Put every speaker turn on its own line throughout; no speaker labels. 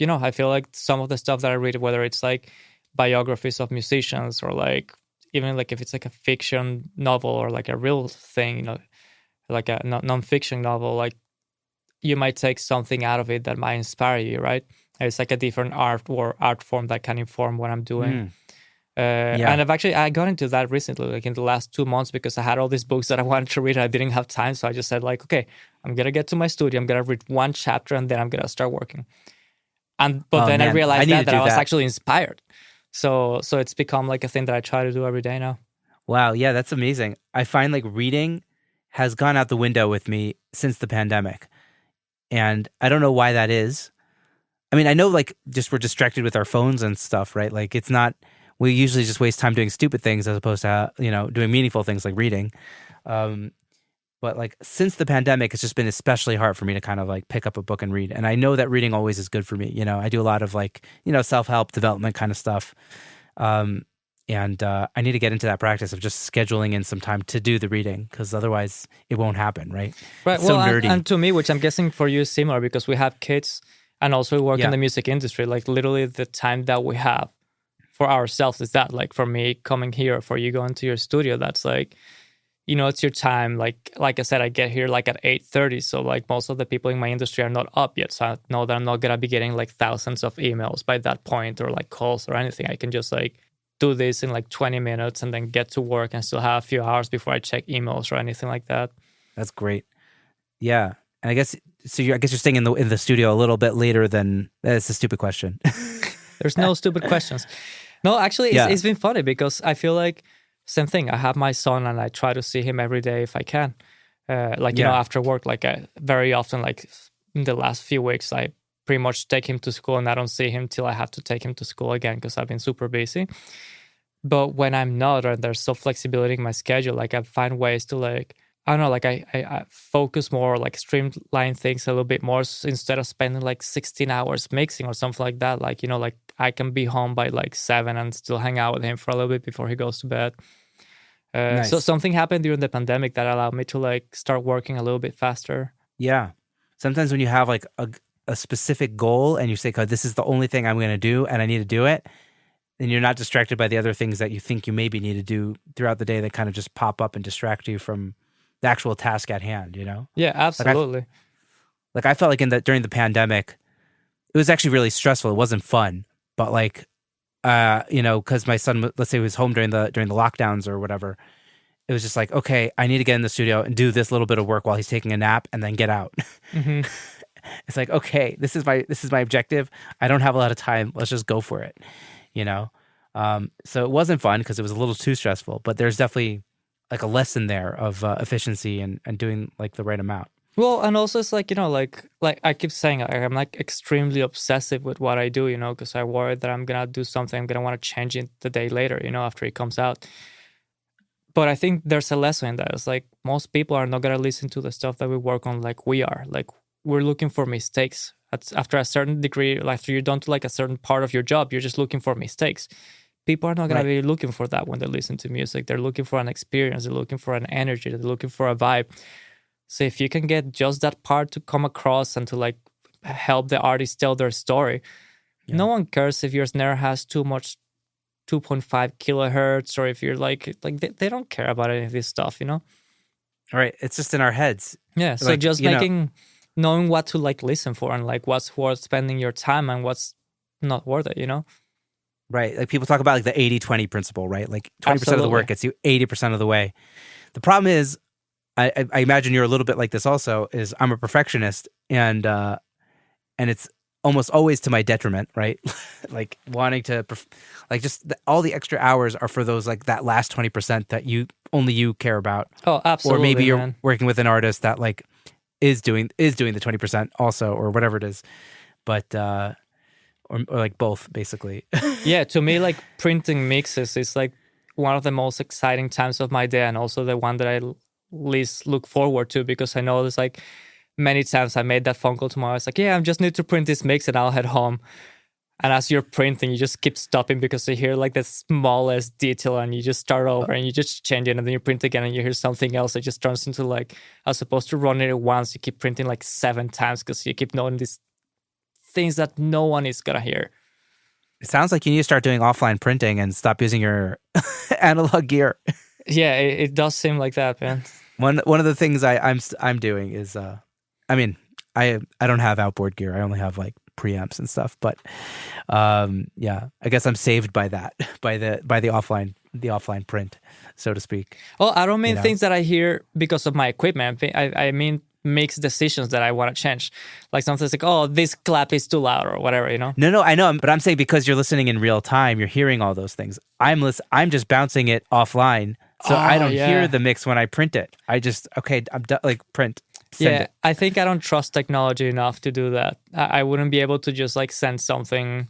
I feel like some of the stuff that I read, whether it's like biographies of musicians or like even like if it's like a fiction novel or like a real thing, like a non-fiction novel, like you might take something out of it that might inspire you, right? It's like a different art form that can inform what I'm doing.
Mm,
And I got into that recently, like in the last 2 months, because I had all these books that I wanted to read and I didn't have time. So I just said like, okay, I'm going to get to my studio. I'm going to read one chapter and then I'm going to start working. But then I
man,
realized
need
that
to
I
do
was
that.
actually inspired. So it's become like a thing that I try to do every day now.
Wow, yeah, that's amazing. I find like reading has gone out the window with me since the pandemic. And I don't know why that is. I mean, I know like just we're distracted with our phones and stuff, right? Like it's not, we usually just waste time doing stupid things as opposed to, doing meaningful things like reading. Um, but like since the pandemic, it's just been especially hard for me to kind of like pick up a book and read. And I know that reading always is good for me. I do a lot of like, self-help development kind of stuff. Um, and I need to get into that practice of just scheduling in some time to do the reading because otherwise it won't happen, right?
Right.
It's so
Well,
nerdy.
and to me, which I'm guessing for you is similar because we have kids and also we work in
Yeah.
the music industry. Like literally the time that we have for ourselves is that. Like for me coming here, for you going to your studio, that's like, it's your time. Like I said, I get here like at 8:30. So like most of the people in my industry are not up yet. So I know that I'm not gonna be getting like thousands of emails by that point or like calls or anything. I can just like do this in like 20 minutes and then get to work and still have a few hours before I check emails or anything like that.
That's great. Yeah. And I guess so. I guess you're staying in the studio a little bit later than. That's a stupid question.
There's no stupid questions. No, actually,
Yeah.
it's been funny because I feel like same thing. I have my son and I try to see him every day if I can. After work, like very often, like in the last few weeks, I pretty much take him to school and I don't see him till I have to take him to school again because I've been super busy. But when I'm not, or there's some flexibility in my schedule, like I find ways to like, I don't know, like I focus more, like streamline things a little bit more instead of spending like 16 hours mixing or something like that. Like, like I can be home by like 7 and still hang out with him for a little bit before he goes to bed.
Nice.
So something happened during the pandemic that allowed me to like start working a little bit faster.
Yeah. Sometimes when you have like a specific goal and you say, "God, this is the only thing I'm going to do and I need to do it," then you're not distracted by the other things that you think you maybe need to do throughout the day that kind of just pop up and distract you from the actual task at hand,
Yeah, absolutely.
Like I felt like during the pandemic, it was actually really stressful. It wasn't fun, but like, because my son, let's say, was home during the lockdowns or whatever, it was just like, okay, I need to get in the studio and do this little bit of work while he's taking a nap, and then get out.
Mm-hmm.
It's like, okay, this is my objective. I don't have a lot of time. Let's just go for it, So it wasn't fun because it was a little too stressful. But there's definitely like a lesson there of efficiency and doing like the right amount.
Well, and also it's like, like I keep saying, I'm like extremely obsessive with what I do, because I worry that I'm going to do something, I'm going to want to change it the day later, after it comes out. But I think there's a lesson in that. It's like most people are not going to listen to the stuff that we work on like we are. Like we're looking for mistakes. After a certain degree, like after you're done to like a certain part of your job, you're just looking for mistakes. People are not going to be looking for that when they listen to music. They're looking for an experience. They're looking for an energy. They're looking for a vibe. So if you can get just that part to come across and to like help the artist tell their story, no one cares if your snare has too much 2.5 kilohertz or if you're like they don't care about any of this stuff,
All right. It's just in our heads.
Yeah. So
like,
just knowing what to like listen for and like what's worth spending your time and what's not worth it,
Right. Like people talk about like the 80-20 principle, right? Like 20% of the work gets you 80% of the way. The problem is, I imagine you're a little bit like this also, is I'm a perfectionist and it's almost always to my detriment, right? Like wanting to, all the extra hours are for those, like that last 20% that only you care about.
Oh, absolutely.
Or maybe you're
man.
working with an artist that like is doing the 20% also, or whatever it is. But, or like both basically.
Yeah. To me, like printing mixes is like one of the most exciting times of my day and also the one that I least look forward to because I know there's like many times I made that phone call tomorrow. It's like, yeah, I just need to print this mix and I'll head home. And as you're printing, you just keep stopping because you hear like the smallest detail and you just start over and you just change it and then you print again and you hear something else. It just turns into like, as opposed to running it once, you keep printing like 7 times because you keep knowing this things that no one is gonna hear.
It sounds like you need to start doing offline printing and stop using your analog gear.
Yeah, it does seem like that, man.
One of the things I'm doing is I don't have outboard gear. I only have like preamps and stuff. But I guess I'm saved by that by the offline print, so to speak.
Well, I don't mean things that I hear because of my equipment. I mean makes decisions that I want to change. Like something's like, oh, this clap is too loud or whatever,
No, I know. But I'm saying because you're listening in real time, you're hearing all those things. I'm just bouncing it offline. So I don't hear the mix when I print it. I just, I'm done, like print. Send it.
I think I don't trust technology enough to do that. I wouldn't be able to just like send something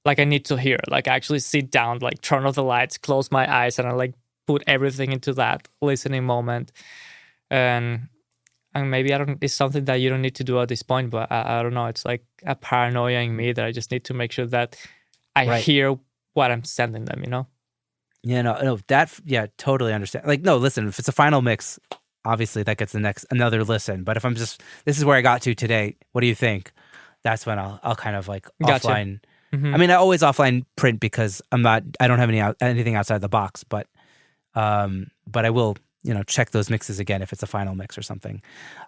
like I need to hear. Like actually sit down, like turn off the lights, close my eyes, and I like put everything into that listening moment. And maybe it's something that you don't need to do at this point, but I don't know. It's like a paranoia in me that I just need to make sure that I hear what I'm sending them,
Yeah, no, totally understand. Like, no, listen, if it's a final mix, obviously that gets another listen. But if I'm just, this is where I got to today, what do you think? That's when I'll kind of like offline. Mm-hmm. I mean, I always offline print because I don't have anything outside the box, but I will, check those mixes again if it's a final mix or something.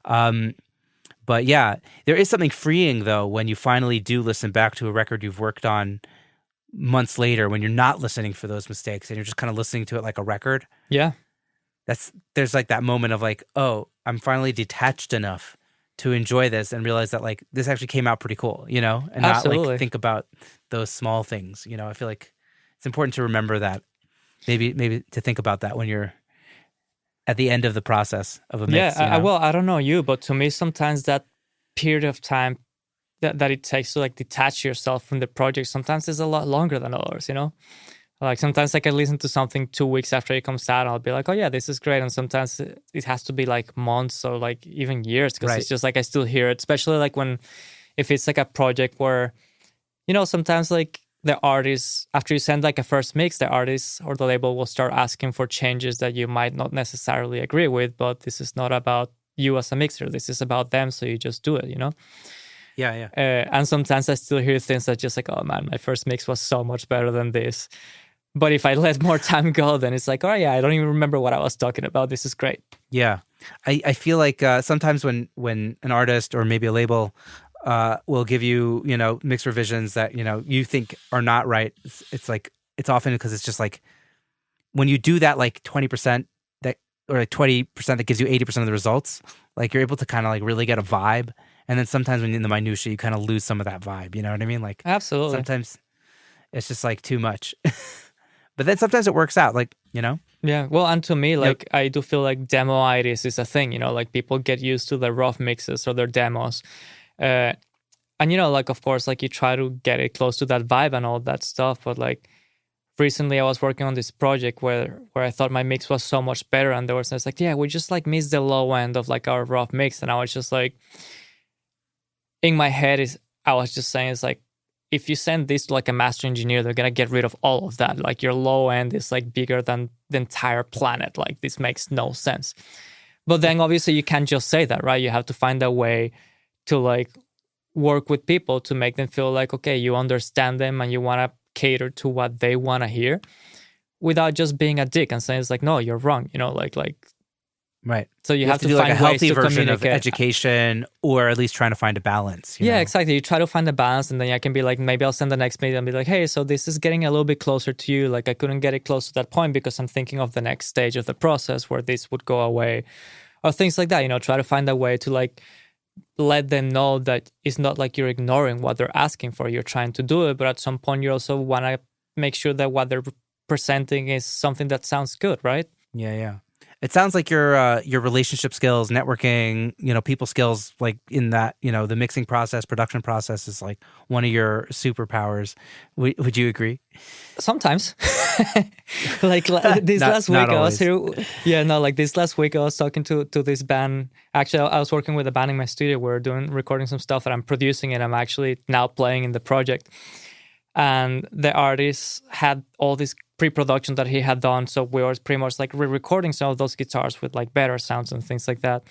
But yeah, there is something freeing though when you finally do listen back to a record you've worked on months later, when you're not listening for those mistakes and you're just kind of listening to it like a record.
Yeah.
There's like that moment of like, oh, I'm finally detached enough to enjoy this and realize that like this actually came out pretty cool, and
Absolutely.
Not like think about those small things. I feel like it's important to remember that. Maybe to think about that when you're at the end of the process of a mix.
Yeah, well, I don't know you, but to me sometimes that period of time that it takes to like detach yourself from the project sometimes is a lot longer than others, Like sometimes I can listen to something 2 weeks after it comes out and I'll be like, oh yeah, this is great. And sometimes it has to be like months or like even years because it's just like I still hear it, especially like if it's like a project where, sometimes like the artists, after you send like a first mix, the artist or the label will start asking for changes that you might not necessarily agree with, but this is not about you as a mixer. This is about them. So you just do it,
Yeah.
And sometimes I still hear things that just like, oh man, my first mix was so much better than this. But if I let more time go, then it's like, oh yeah, I don't even remember what I was talking about. This is great.
Yeah. I feel like sometimes when an artist or maybe a label will give you, mix revisions that, you think are not right, it's like, it's often because it's just like, when you do that like 20% or like 20% that gives you 80% of the results, like you're able to kind of like really get a vibe. And then sometimes when you're in the minutia, you kind of lose some of that vibe. You know what I mean? Like,
absolutely.
Sometimes it's just like too much. But then sometimes it works out, like,
Yeah, well, and to me, like, I do feel like demo-itis is a thing, like people get used to their rough mixes or their demos. And, like, of course, like you try to get it close to that vibe and all that stuff. But like recently I was working on this project where I thought my mix was so much better. And there was like, yeah, we just like missed the low end of like our rough mix. And I was just like, in my head, I was just saying, it's like, if you send this to like a master engineer, they're going to get rid of all of that. Like your low end is like bigger than the entire planet. Like this makes no sense. But then obviously you can't just say that, right? You have to find a way to like work with people to make them feel like, okay, you understand them and you want to cater to what they want to hear without just being a dick and saying it's like, no, you're wrong. like.
Right.
So you have to
do
find
like a healthy
ways to
version of
communicate.
education, or at least trying to find a balance.
Yeah, exactly. You try to find a balance, and then I can be like, maybe I'll send the next meeting and be like, hey, so this is getting a little bit closer to you. Like I couldn't get it close to that point because I'm thinking of the next stage of the process where this would go away, or things like that. Try to find a way to like let them know that it's not like you're ignoring what they're asking for. You're trying to do it, but at some point you also want to make sure that what they're presenting is something that sounds good, right?
Yeah. It sounds like your relationship skills, networking, people skills, like in that, the mixing process, production process is like one of your superpowers. Would you agree?
Sometimes. Like this last week I was here. Yeah, no, like this last week I was talking to this band. Actually, I was working with a band in my studio. We're recording some stuff and I'm producing it. I'm actually now playing in the project. And the artist had all this pre-production that he had done. So we were pretty much like re-recording some of those guitars with like better sounds and things like that.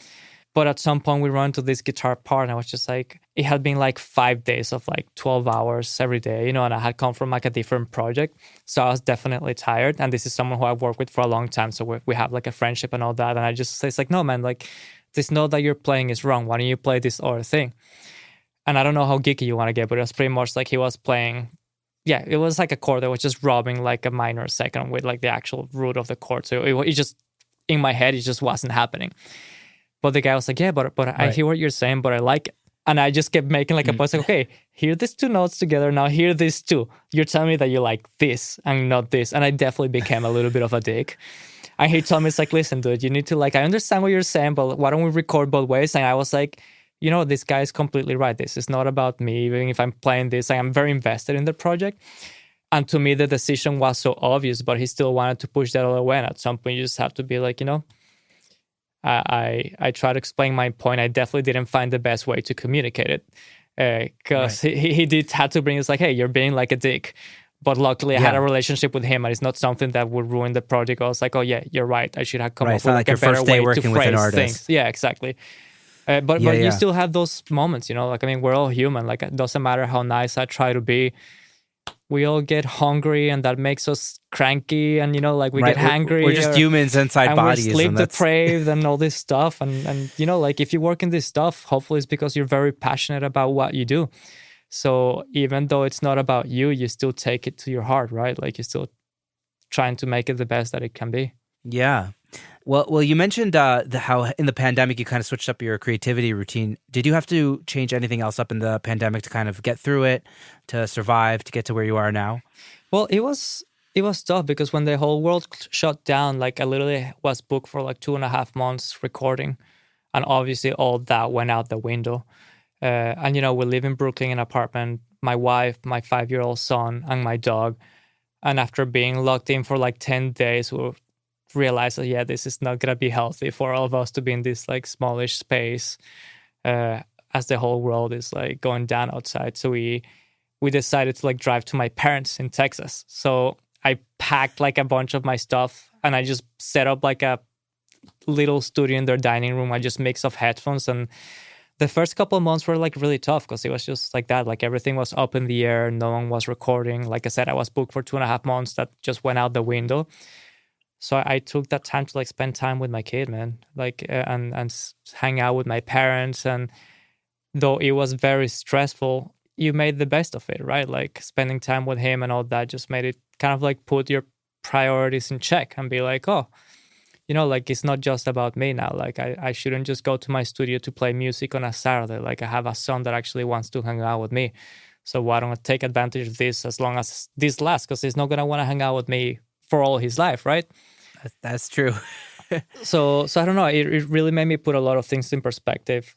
But at some point we run to this guitar part, and I was just like, it had been like 5 days of like 12 hours every day, you know, and I had come from like a different project. So I was definitely tired. And this is someone who I've worked with for a long time. So we have like a friendship and all that. And I just say, it's like, no, man, like this note that you're playing is wrong. Why don't you play this other thing? And I don't know how geeky you want to get, but it was pretty much like he was playing, yeah, it was like a chord that was just robbing like a minor second with like the actual root of the chord. So it just, in my head, it just wasn't happening. But the guy was like, yeah, but I hear what you're saying, but I like it. And I just kept making like a point, like, okay, hear these two notes together. Now hear these two. You're telling me that you like this and not this. And I definitely became a little bit of a dick. And he told me, it's like, listen, dude, you need to like, I understand what you're saying, but why don't we record both ways? And I was like, you know, this guy is completely right. This is not about me. Even if I'm playing this, I am very invested in the project. And to me, the decision was so obvious, but he still wanted to push that all away. And at some point, you just have to be like, you know, I tried to explain my point. I definitely didn't find the best way to communicate it because he did had to bring us like, hey, you're being like a dick. But luckily, I had a relationship with him, and it's not something that would ruin the project. I was like, oh yeah, you're right. I should have come up with like a better way to phrase things. Yeah, exactly. But you still have those moments, you know. Like I mean, we're all human. Like it doesn't matter how nice I try to be. We all get hungry, and that makes us cranky, and you know, like we get hangry.
We're just humans inside bodies,
we're sleep depraved and all this stuff. And you know, like if you work in this stuff, hopefully it's because you're very passionate about what you do. So even though it's not about you, you still take it to your heart, right? Like you're still trying to make it the best that it can be.
Yeah. Well, you mentioned how in the pandemic you kind of switched up your creativity routine. Did you have to change anything else up in the pandemic to kind of get through it, to survive, to get to where you are now?
Well, it was tough because when the whole world shut down, like I literally was booked for like 2.5 months recording, and obviously all that went out the window. And you know, we live in Brooklyn in an apartment. My wife, my 5-year-old son, and my dog. And after being locked in for like 10 days, we realized that this is not gonna be healthy for all of us to be in this like smallish space as the whole world is like going down outside. So we decided to like drive to my parents in Texas. So I packed like a bunch of my stuff and I just set up like a little studio in their dining room. I just mixed up headphones, and the first couple of months were like really tough because it was just like that. Like everything was up in the air. No one was recording. Like I said, I was booked for 2.5 months. That just went out the window. So I took that time to like spend time with my kid, man, like and hang out with my parents. And though it was very stressful, you made the best of it, right? Like spending time with him and all that just made it kind of like put your priorities in check and be like, oh, you know, like it's not just about me now. Like I shouldn't just go to my studio to play music on a Saturday. Like I have a son that actually wants to hang out with me. So why don't I take advantage of this as long as this lasts? Because he's not going to want to hang out with me for all his life, right?
That's true.
So I don't know. It really made me put a lot of things in perspective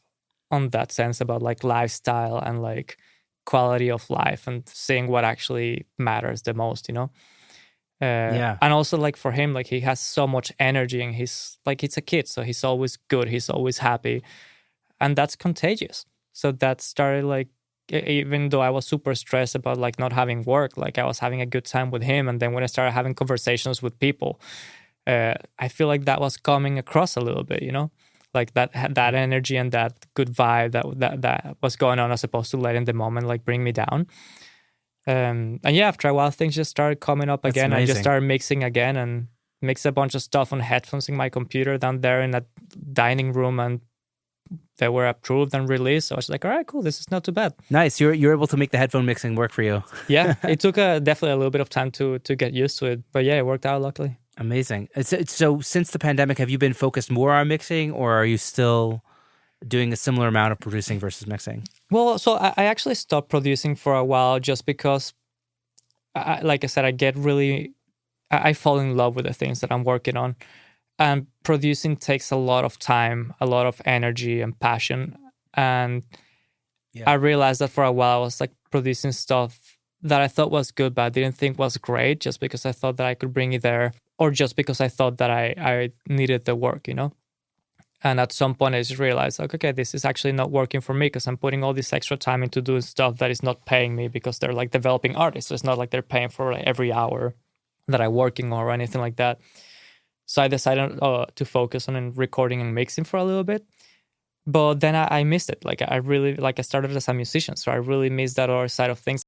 on that sense about like lifestyle and like quality of life and seeing what actually matters the most, you know? And also like for him, like he has so much energy and he's like, it's a kid. So he's always good. He's always happy. And that's contagious. So that started like, even though I was super stressed about like not having work, like I was having a good time with him. And then when I started having conversations with people, I feel like that was coming across a little bit, you know, like that energy and that good vibe that was going on as opposed to letting the moment like bring me down. And after a while, things just started coming up again. I just started mixing again and mixed a bunch of stuff on headphones in my computer down there in that dining room, and they were approved and released. So I was like, all right, cool, this is not too bad.
Nice. You're able to make the headphone mixing work for you.
Yeah, it took definitely a little bit of time to get used to it, but yeah, it worked out luckily.
Amazing. So since the pandemic, have you been focused more on mixing, or are you still doing a similar amount of producing versus mixing?
Well, so I actually stopped producing for a while just because, like I said, I fall in love with the things that I'm working on. And producing takes a lot of time, a lot of energy and passion. And I realized that for a while I was like producing stuff that I thought was good, but I didn't think was great just because I thought that I could bring it there, or just because I thought that I needed the work, you know? And at some point, I just realized, like, okay, this is actually not working for me because I'm putting all this extra time into doing stuff that is not paying me because they're like developing artists. So it's not like they're paying for like every hour that I'm working or anything like that. So I decided to focus on recording and mixing for a little bit. but then I missed it. Like I really, like I started as a musician, so I really missed that other side of things.